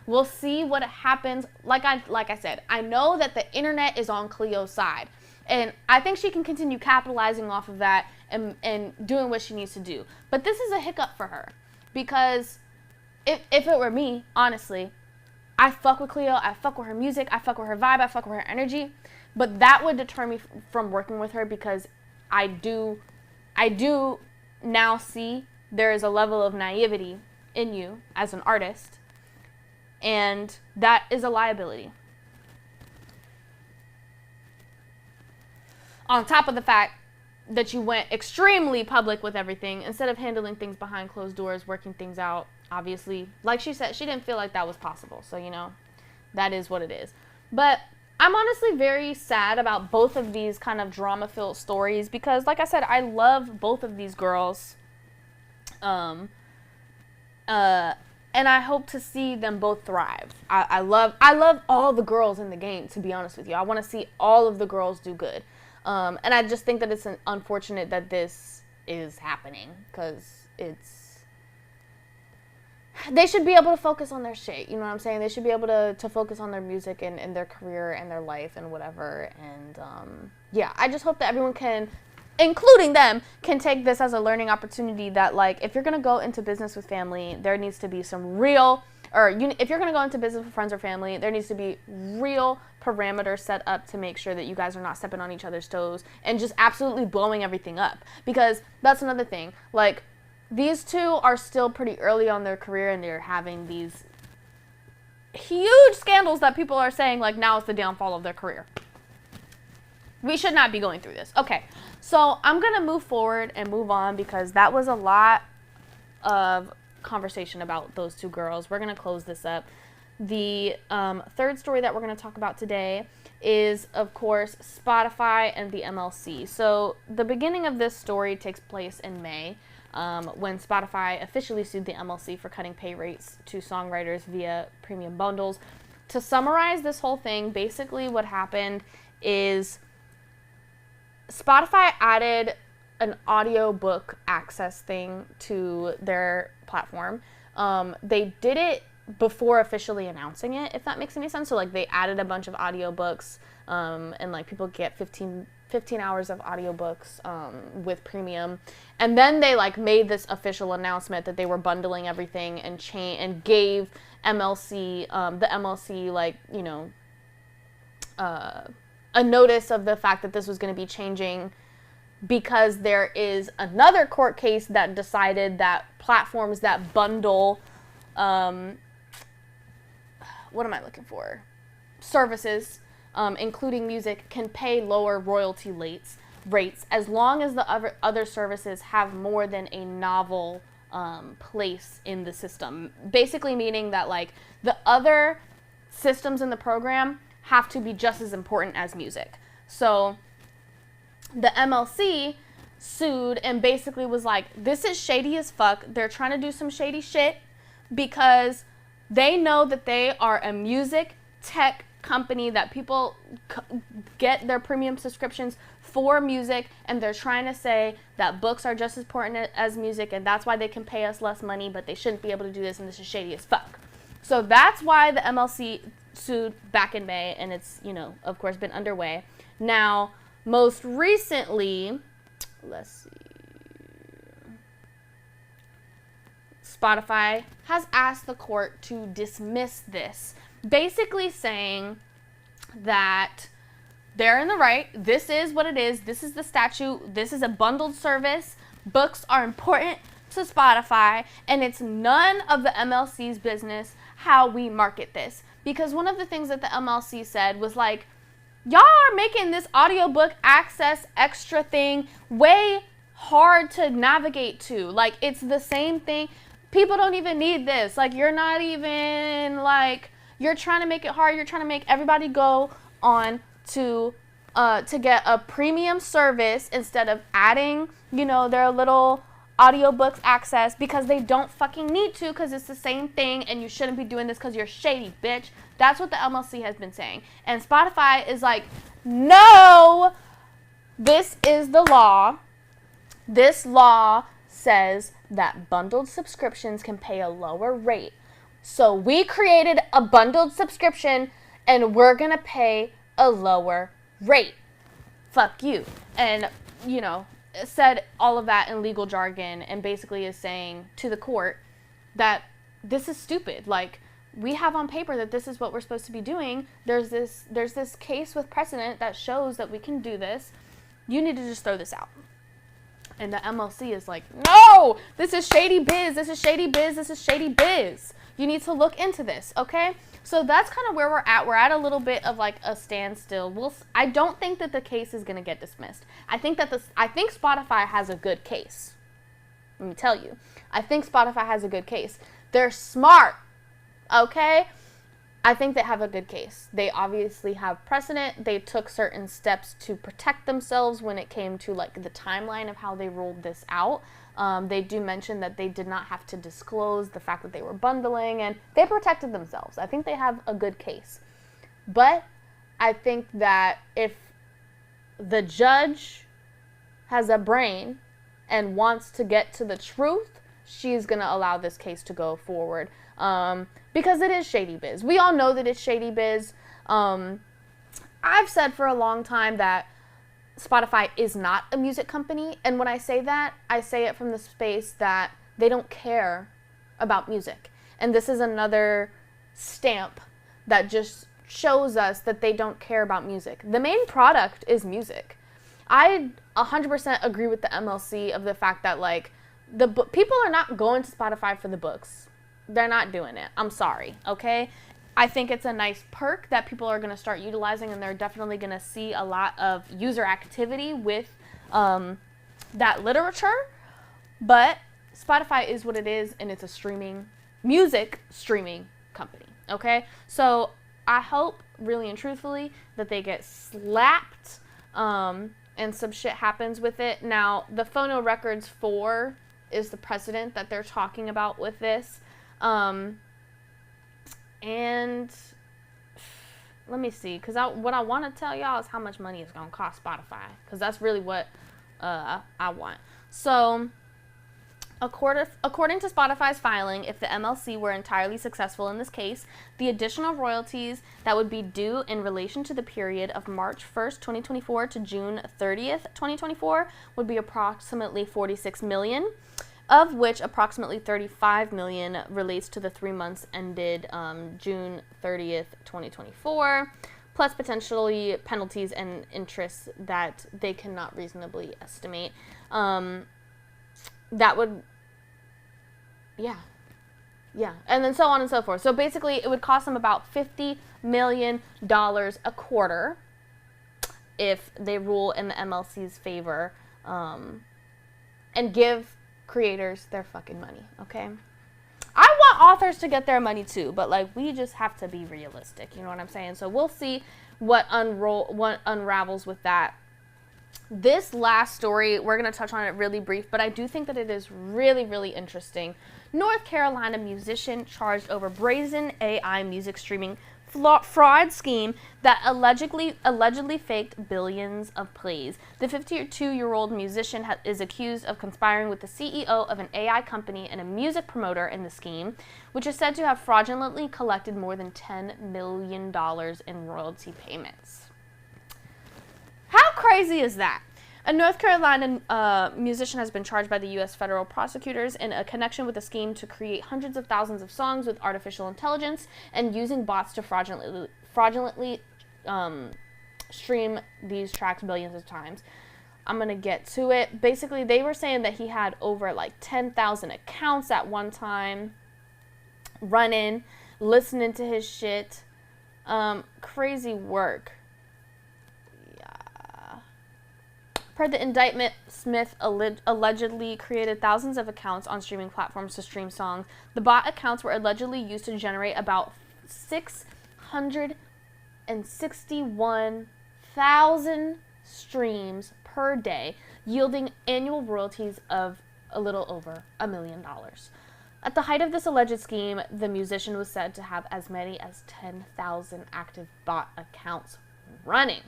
We'll see what happens. Like I said, I know that the internet is on Cleo's side. And I think she can continue capitalizing off of that and doing what she needs to do. But this is a hiccup for her. Because if it were me, honestly, I fuck with Cleo. I fuck with her music. I fuck with her vibe. I fuck with her energy. But that would deter me from working with her, because I do now see there is a level of naivety in you as an artist. And that is a liability. On top of the fact that you went extremely public with everything, instead of handling things behind closed doors, working things out, obviously, like she said, she didn't feel like that was possible. So, you know, that is what it is. But I'm honestly very sad about both of these kind of drama-filled stories, because, like I said, I love both of these girls. And I hope to see them both thrive. I love all the girls in the game, to be honest with you. I want to see all of the girls do good. And I just think that it's unfortunate that this is happening, because they should be able to focus on their shit. You know what I'm saying? They should be able to focus on their music and their career and their life and whatever. And yeah, I just hope that everyone can, including them, can take this as a learning opportunity, that, like, if you're going to go into business with family, there needs to be some real, if you're going to go into business with friends or family, there needs to be real parameters set up to make sure that you guys are not stepping on each other's toes and just absolutely blowing everything up. Because that's another thing. Like, these two are still pretty early on their career, and they're having these huge scandals that people are saying, like, now it's the downfall of their career. We should not be going through this. Okay, so I'm going to move forward and move on, because that was a lot of conversation about those two girls. We're going to close this up. The third story that we're going to talk about today is, of course, Spotify and the MLC. So the beginning of this story takes place in May, when Spotify officially sued the MLC for cutting pay rates to songwriters via premium bundles. To summarize this whole thing, basically what happened is Spotify added an audiobook access thing to their platform. They did it before officially announcing it, if that makes any sense. So, like, they added a bunch of audiobooks, and, like, people get 15 hours of audiobooks with premium. And then they, like, made this official announcement that they were bundling everything and gave MLC, the MLC, like, you know, a notice of the fact that this was going to be changing, because there is another court case that decided that platforms that bundle, what am I looking for? Services, including music, can pay lower royalty rates as long as the other services have more than a novel place in the system. Basically meaning that, like, the other systems in the program have to be just as important as music. So the MLC sued and basically was like, this is shady as fuck. They're trying to do some shady shit because they know that they are a music tech company, that people get their premium subscriptions for music, and they're trying to say that books are just as important as music, and that's why they can pay us less money, but they shouldn't be able to do this, and this is shady as fuck. So that's why the MLC sued back in May, and it's, you know, of course, been underway. Now, most recently, let's see, Spotify has asked the court to dismiss this, basically saying that they're in the right. This is what it is. This is the statute. This is a bundled service. Books are important to Spotify, and it's none of the MLC's business how we market this. because one of the things that the MLC said was like, y'all are making this audiobook access extra thing way hard to navigate to. Like, it's the same thing. People don't even need this. Like, you're not even, like, you're trying to make it hard. You're trying to make everybody go on to get a premium service instead of adding, you know, their little audiobooks access, because they don't fucking need to, because it's the same thing, and you shouldn't be doing this because you're shady, bitch. That's what the MLC has been saying. And Spotify is like, no, this is the law. This law says that bundled subscriptions can pay a lower rate. So we created a bundled subscription, and we're going to pay a lower rate. Fuck you. And, you know, said all of that in legal jargon, and basically is saying to the court that this is stupid. Like, we have on paper that this is what we're supposed to be doing. There's this case with precedent that shows that we can do this. You need to just throw this out. And the MLC is like, no, this is shady biz. This is shady biz. This is shady biz. You need to look into this, okay? So that's kind of where we're at. We're at a little bit of like a standstill. I don't think that the case is going to get dismissed. I think Spotify has a good case. Let me tell you. I think Spotify has a good case. They're smart, okay? I think they have a good case. They obviously have precedent. They took certain steps to protect themselves when it came to like the timeline of how they rolled this out. They do mention that they did not have to disclose the fact that they were bundling, and they protected themselves. I think they have a good case. But I think that if the judge has a brain and wants to get to the truth, she's going to allow this case to go forward. Because it is shady biz. We all know that it's shady biz. I've said for a long time that Spotify is not a music company. And when I say that, I say it from the space that they don't care about music. And this is another stamp that just shows us that they don't care about music. The main product is music. I 100% agree with the MLC of the fact that, like, people are not going to Spotify for the books. They're not doing it. I'm sorry, okay? I think it's a nice perk that people are going to start utilizing, and they're definitely going to see a lot of user activity with that literature. But Spotify is what it is, and it's a music streaming company, okay? So I hope, really and truthfully, that they get slapped and some shit happens with it. Now, the Phono Records 4 is the precedent that they're talking about with this. And let me see, because what I want to tell y'all is how much money it's going to cost Spotify, because that's really what I want. So, according to Spotify's filing, if the MLC were entirely successful in this case, the additional royalties that would be due in relation to the period of March 1st, 2024 to June 30th, 2024 would be approximately $46 million. Of which approximately $35 million relates to the 3 months ended June 30th, 2024, plus potentially penalties and interests that they cannot reasonably estimate. That would, yeah, and then so on and so forth. So basically, it would cost them about $50 million a quarter if they rule in the MLC's favor and give creators their fucking money, okay? I want authors to get their money too, but like, we just have to be realistic, you know what I'm saying? So we'll see what unravels with that. This last story, we're going to touch on it really brief, but I do think that it is really, really interesting. North Carolina musician charged over brazen AI music streaming fraud scheme that allegedly faked billions of plays. The 52-year-old musician is accused of conspiring with the CEO of an AI company and a music promoter in the scheme, which is said to have fraudulently collected more than $10 million in royalty payments. How crazy is that? A North Carolina musician has been charged by the U.S. federal prosecutors in a connection with a scheme to create hundreds of thousands of songs with artificial intelligence and using bots to fraudulently stream these tracks billions of times. I'm going to get to it. Basically, they were saying that he had over like 10,000 accounts at one time running, listening to his shit. Crazy work. Per the indictment, Smith allegedly created thousands of accounts on streaming platforms to stream songs. The bot accounts were allegedly used to generate about 661,000 streams per day, yielding annual royalties of a little over $1 million. At the height of this alleged scheme, the musician was said to have as many as 10,000 active bot accounts running.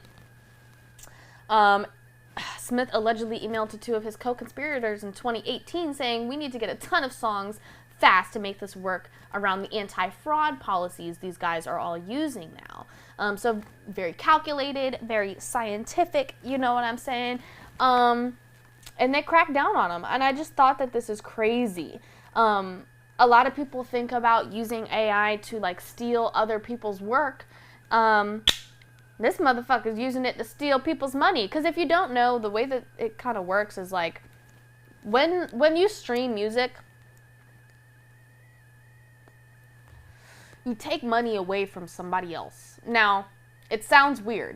Smith allegedly emailed to two of his co-conspirators in 2018 saying, "We need to get a ton of songs fast to make this work around the anti-fraud policies these guys are all using now." So very calculated, very scientific, you know what I'm saying? And they cracked down on them. And I just thought that this is crazy. A lot of people think about using AI to like steal other people's work. This motherfucker's using it to steal people's money. Because if you don't know, the way that it kind of works is like, when you stream music, you take money away from somebody else. Now, it sounds weird,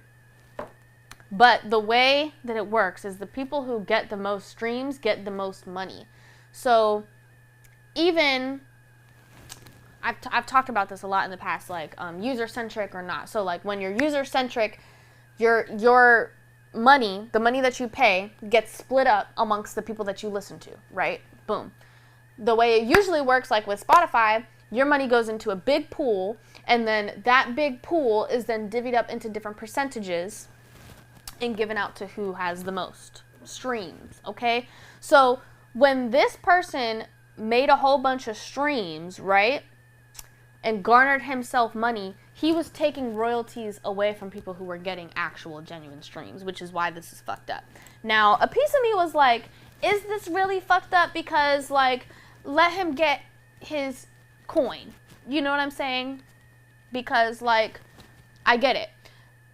but the way that it works is the people who get the most streams get the most money. So even... I've talked about this a lot in the past, like user-centric or not. So like when you're user-centric, your money, the money that you pay, gets split up amongst the people that you listen to, right? Boom. The way it usually works, like with Spotify, your money goes into a big pool, and then that big pool is then divvied up into different percentages and given out to who has the most streams, okay? So when this person made a whole bunch of streams, right, and garnered himself money, he was taking royalties away from people who were getting actual genuine streams, which is why this is fucked up. Now, a piece of me was like, is this really fucked up? Because, like, let him get his coin. You know what I'm saying? Because, like, I get it.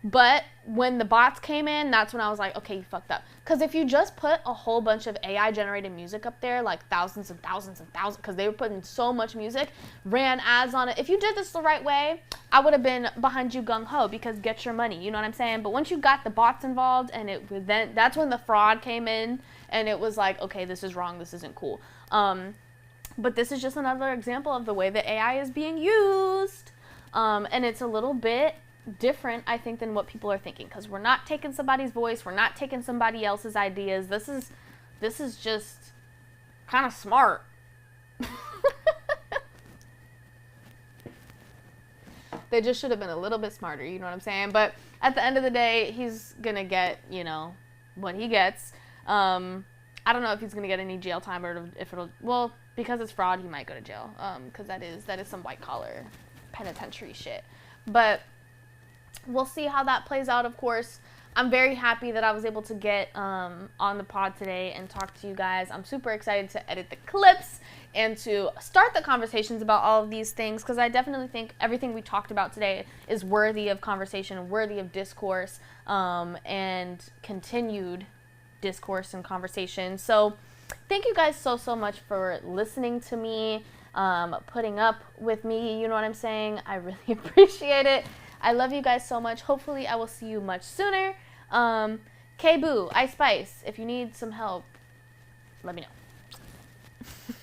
But when the bots came in, that's when I was like, okay, you fucked up. Because if you just put a whole bunch of AI-generated music up there, like thousands and thousands and thousands, because they were putting so much music, ran ads on it. If you did this the right way, I would have been behind you gung-ho, because get your money, you know what I'm saying? But once you got the bots involved, and then that's when the fraud came in, and it was like, okay, this is wrong, this isn't cool. But this is just another example of the way that AI is being used. And it's a little bit different, I think, than what people are thinking, because we're not taking somebody's voice, we're not taking somebody else's ideas. This is just kind of smart. They just should have been a little bit smarter, you know what I'm saying? But at the end of the day, he's gonna get, you know, what he gets. I don't know if he's gonna get any jail time, or if it'll, well, because it's fraud, he might go to jail, because that is some white collar penitentiary shit. But we'll see how that plays out, of course. I'm very happy that I was able to get on the pod today and talk to you guys. I'm super excited to edit the clips and to start the conversations about all of these things, because I definitely think everything we talked about today is worthy of conversation, worthy of discourse, and continued discourse and conversation. So thank you guys so much for listening to me, putting up with me, you know what I'm saying? I really appreciate it. I love you guys so much. Hopefully I will see you much sooner. Karrahbooo, Spice, if you need some help, let me know.